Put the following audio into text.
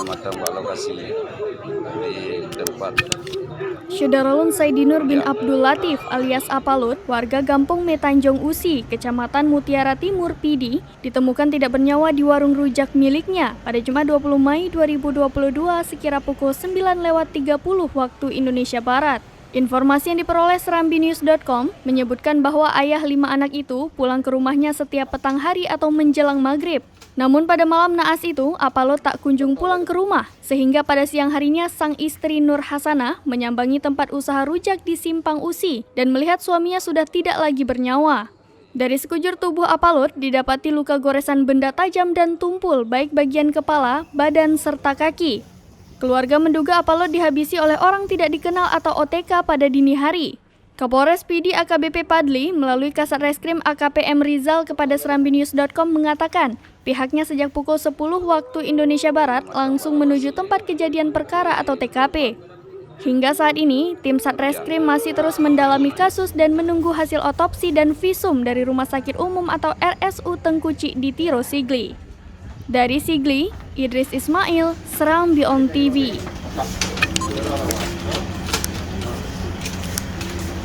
pengamatan Pak lokasi di tempat. Syederolun Saidinur bin Abdul Latif alias Apalut, warga Gampung Metanjong Usi, Kecamatan Mutiara Timur, Pidi, ditemukan tidak bernyawa di warung rujak miliknya pada Jumat 20 Mei 2022 sekira pukul 9.30 waktu Indonesia Barat. Informasi yang diperoleh serambinews.com menyebutkan bahwa ayah 5 anak itu pulang ke rumahnya setiap petang hari atau menjelang maghrib. Namun pada malam naas itu, Apalo tak kunjung pulang ke rumah, sehingga pada siang harinya sang istri Nur Hasanah menyambangi tempat usaha rujak di Simpang Usi dan melihat suaminya sudah tidak lagi bernyawa. Dari sekujur tubuh Apalot didapati luka goresan benda tajam dan tumpul baik bagian kepala, badan, serta kaki. Keluarga menduga Apalot dihabisi oleh orang tidak dikenal atau OTK pada dini hari. Kapolres Pidi AKBP Padli melalui Kasat Reskrim AKP M Rizal kepada serambinews.com mengatakan pihaknya sejak pukul 10 waktu Indonesia Barat langsung menuju tempat kejadian perkara atau TKP. Hingga saat ini, tim Satreskrim masih terus mendalami kasus dan menunggu hasil otopsi dan visum dari Rumah Sakit Umum atau RSU Tengku Cikditiro Sigli. Dari Sigli, Idris Ismail, Serambi On TV.